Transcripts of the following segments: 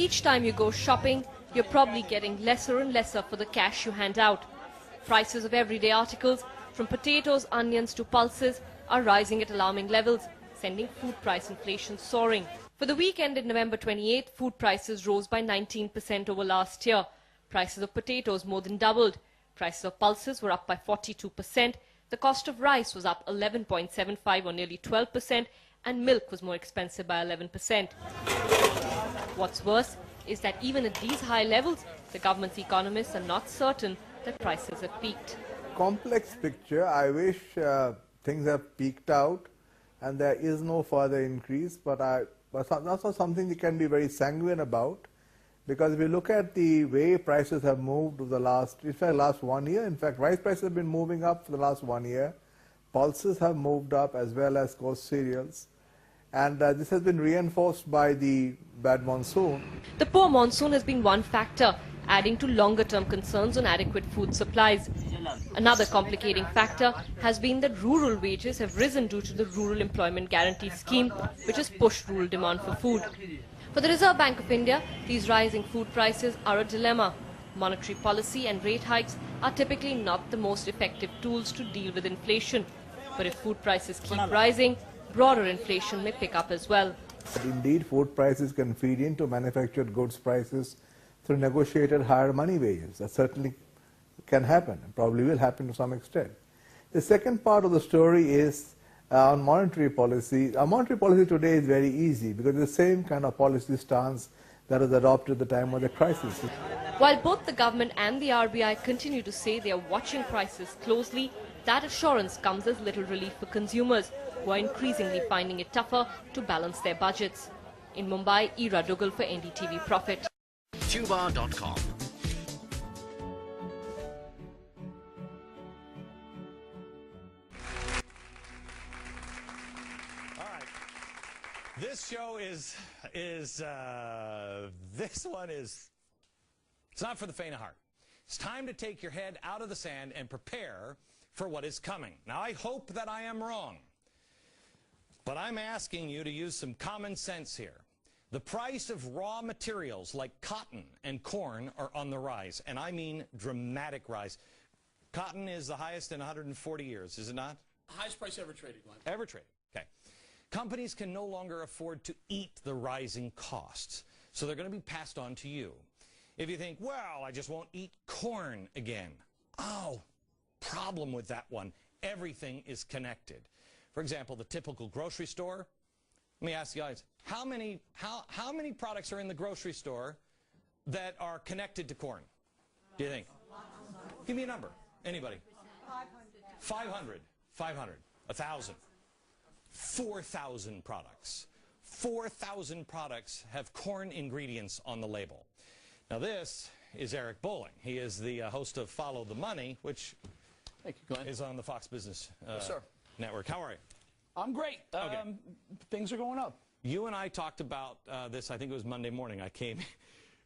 each time you go shopping, you're probably getting lesser and lesser for the cash you hand out. Prices of everyday articles, from potatoes, onions to pulses, are rising at alarming levels, sending food price inflation soaring. For the week ended November 28, food prices rose by 19% over last year. Prices of potatoes more than doubled. Prices of pulses were up by 42%. The cost of rice was up 11.75 or nearly 12%, and milk was more expensive by 11%. What's worse is that even at these high levels, the government's economists are not certain that prices have peaked. Complex picture. I wish things have peaked out and there is no further increase, but that's also something you can be very sanguine about, because if you look at the way prices have moved over the last 1 year, in fact, rice prices have been moving up for the last 1 year. Pulses have moved up as well as coarse cereals. And this has been reinforced by the bad monsoon. The poor monsoon has been one factor, adding to longer-term concerns on adequate food supplies. Another complicating factor has been that rural wages have risen due to the Rural Employment Guarantee Scheme, which has pushed rural demand for food. For the Reserve Bank of India, these rising food prices are a dilemma. Monetary policy and rate hikes are typically not the most effective tools to deal with inflation. But if food prices keep rising, broader inflation may pick up as well. But indeed, food prices can feed into manufactured goods prices through negotiated higher money wages. That certainly can happen and probably will happen to some extent. The second part of the story is on monetary policy. Our monetary policy today is very easy because it's the same kind of policy stance that was adopted at the time of the crisis. While both the government and the RBI continue to say they are watching prices closely, that assurance comes as little relief for consumers, who are increasingly finding it tougher to balance their budgets. In Mumbai, Ira Dugal for NDTV Profit. Tuba.com. All right. This show is it's not for the faint of heart. It's time to take your head out of the sand and prepare for what is coming. Now, I hope that I am wrong, but I'm asking you to use some common sense here. The price of raw materials like cotton and corn are on the rise, and I mean dramatic rise. Cotton is the highest in 140 years, is it not? Highest price ever traded, Glenn. Ever traded, okay. Companies can no longer afford to eat the rising costs, so they're going to be passed on to you. If you think, well, I just won't eat corn again. Oh, problem with that one. Everything is connected. For example, the typical grocery store. Let me ask you guys, how many products are in the grocery store that are connected to corn? Do you think? Give me a number. Anybody? 500. 500. 1,000. 4,000 products. 4,000 products have corn ingredients on the label. Now this is Eric Bolling. He is the host of Follow the Money, which Thank you, Glenn. is on the Fox Business Yes, sir. Network. How are you? I'm great. Okay. Things are going up. You and I talked about this, I think it was Monday morning. I came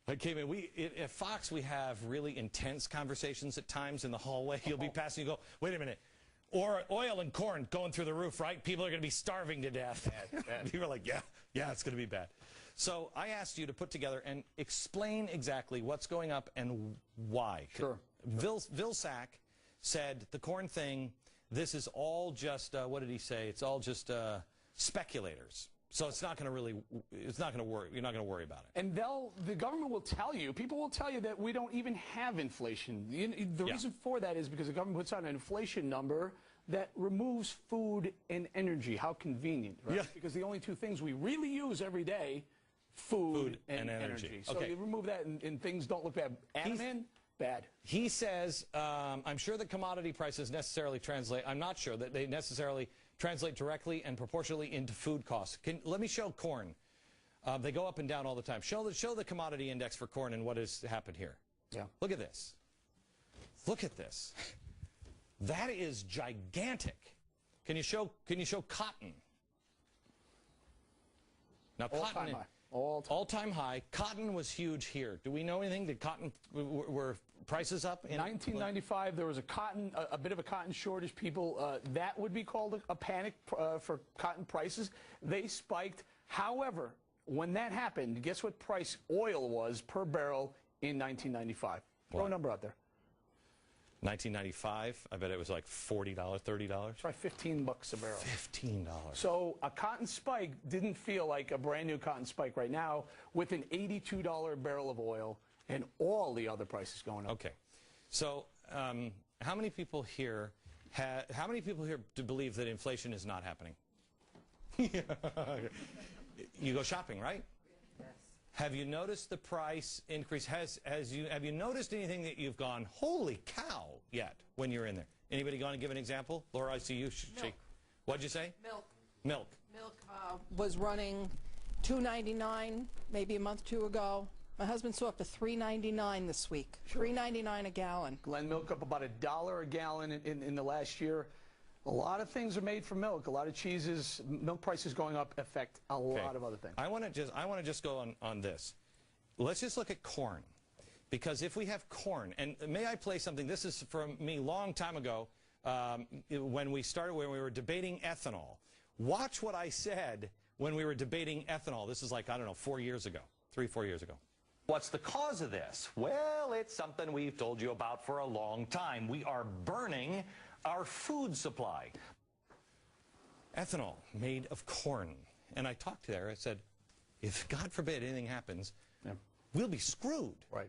in. At Fox, we have really intense conversations at times in the hallway. You'll be passing, you go, wait a minute. Oil and corn going through the roof, right? People are going to be starving to death. Bad. People are like, yeah, it's going to be bad. So I asked you to put together and explain exactly what's going up and why. Sure. Vilsack said the corn thing, this is all just, what did he say? It's all just speculators. So it's not going to really, it's not going to worry. You're not going to worry about it. And the government will tell you, people will tell you that we don't even have inflation. The reason for that is because the government puts out an inflation number that removes food and energy. How convenient, right? Yeah. Because the only two things we really use every day, food and energy. So okay. you remove that and things don't look bad. Add them in, bad. He says, I'm sure that commodity prices necessarily translate, I'm not sure that they necessarily translate directly and proportionally into food costs. Let me show corn. They go up and down all the time. Show the commodity index for corn and what has happened here. Yeah. Look at this. Look at this. That is gigantic. Can you show cotton? Now cotton all-time high. Cotton was huge here. Do we know anything? Did cotton were prices up? In 1995, there was a bit of a cotton shortage. People, that would be called a panic for cotton prices. They spiked. However, when that happened, guess what price oil was per barrel in 1995? Throw a number out there. 1995, I bet it was like $40, $30. Try $15 a barrel. $15. So a cotton spike didn't feel like a brand new cotton spike right now with an $82 barrel of oil and all the other prices going up. Okay. So how many people here do believe that inflation is not happening? You go shopping, right? Have you noticed the price increase? Have you noticed anything that you've gone, holy cow, yet when you're in there? Anybody going to give an example? Laura, I see you. Milk. What'd you say? Milk. Milk. Milk was running $2.99 maybe a month or two ago. My husband saw up to $3.99 this week. $3.99 a gallon. Glen, milk up about $1 a gallon in the last year. A lot of things are made from milk. A lot of cheeses, milk prices going up affect a lot of other things. I want to just go on this. Let's just look at corn, because if we have corn, and may I play something? This is from me long time ago when we were debating ethanol. Watch what I said when we were debating ethanol. This is like, I don't know, 4 years ago, 3-4 years ago. What's the cause of this? Well, it's something we've told you about for a long time. We are burning our food supply. Ethanol made of corn. And I talked to her. I said, if God forbid anything happens, we'll be screwed. Right.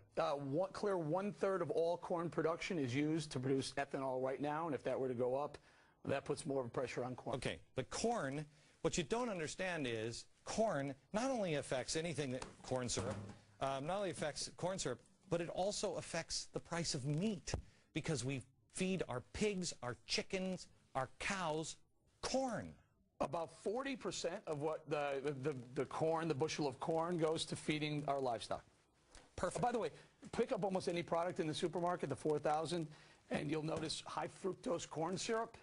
Clear 1/3 of all corn production is used to produce ethanol right now, and if that were to go up, that puts more of a pressure on corn. Okay, but corn, what you don't understand is corn not only affects anything that corn syrup, not only affects corn syrup, but it also affects the price of meat, because we feed our pigs, our chickens, our cows corn. About 40% of what the corn, the bushel of corn, goes to feeding our livestock. Perfect. By the way, pick up almost any product in the supermarket, the 4,000, and you'll notice high fructose corn syrup.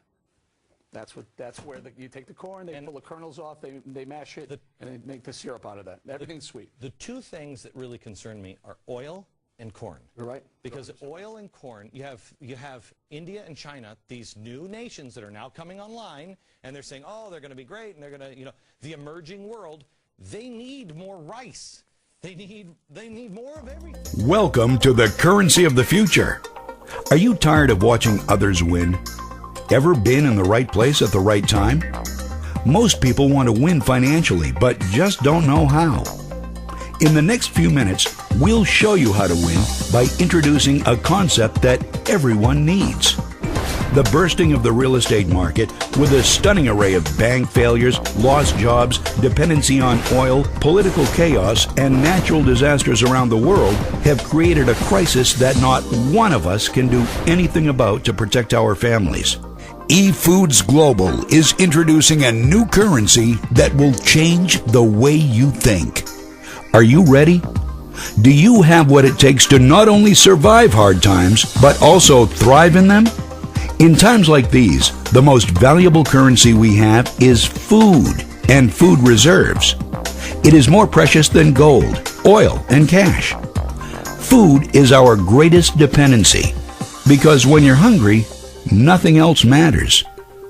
That's where you take the corn, they pull the kernels off, they mash it, and they make the syrup out of that. Everything's sweet. The two things that really concern me are oil and corn. You're right. Because oil and corn, you have India and China, these new nations that are now coming online, and they're saying, oh, they're going to be great, and they're going to, the emerging world, they need more rice. They need more of everything. Welcome to the currency of the future. Are you tired of watching others win? Ever been in the right place at the right time? Most people want to win financially, but just don't know how. In the next few minutes, we'll show you how to win by introducing a concept that everyone needs. The bursting of the real estate market, with a stunning array of bank failures, lost jobs, dependency on oil, political chaos, and natural disasters around the world, have created a crisis that not one of us can do anything about to protect our families. EFoods Gllobal is introducing a new currency that will change the way you think. Are you ready? Do you have what it takes to not only survive hard times, but also thrive in them? In times like these, the most valuable currency we have is food and food reserves. It is more precious than gold, oil, and cash. Food is our greatest dependency, because when you're hungry, nothing else matters.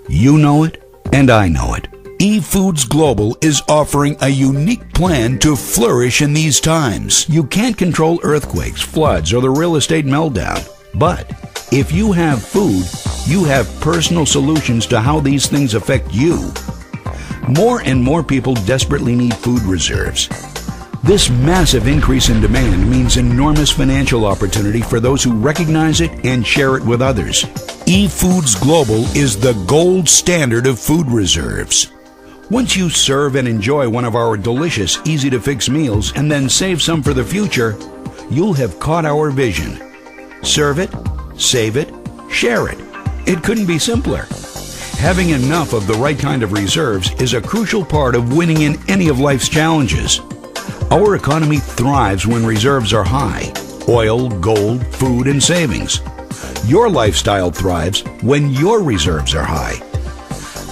You know it, and I know it. EFoods Gllobal is offering a unique plan to flourish in these times. You can't control earthquakes, floods, or the real estate meltdown. But if you have food, you have personal solutions to how these things affect you. More and more people desperately need food reserves. This massive increase in demand means enormous financial opportunity for those who recognize it and share it with others. EFoods Gllobal is the gold standard of food reserves. Once you serve and enjoy one of our delicious, easy-to-fix meals and then save some for the future, you'll have caught our vision. Serve it, save it, share it. It couldn't be simpler. Having enough of the right kind of reserves is a crucial part of winning in any of life's challenges. Our economy thrives when reserves are high: oil, gold, food, and savings. Your lifestyle thrives when your reserves are high.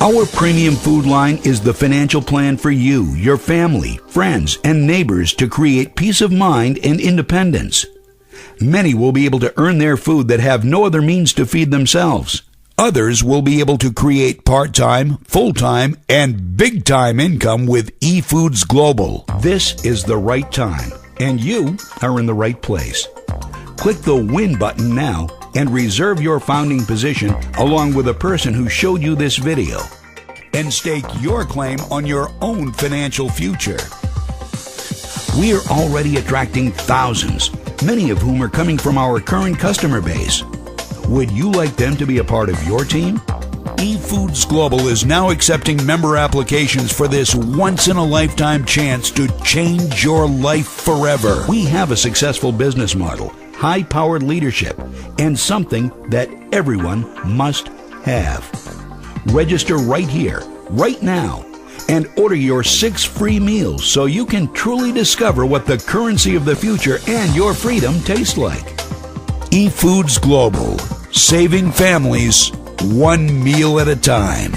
Our premium food line is the financial plan for you, your family, friends, and neighbors to create peace of mind and independence. Many will be able to earn their food that have no other means to feed themselves. Others will be able to create part-time, full-time, and big-time income with EFoods Gllobal. This is the right time, and you are in the right place. Click the Win button now and reserve your founding position along with a person who showed you this video. And stake your claim on your own financial future. We are already attracting thousands, many of whom are coming from our current customer base. Would you like them to be a part of your team? EFoods Gllobal is now accepting member applications for this once-in-a-lifetime chance to change your life forever. We have a successful business model, high-powered leadership, and something that everyone must have. Register right here, right now, and order your 6 free meals so you can truly discover what the currency of the future and your freedom taste like. EFoods Gllobal, saving families one meal at a time.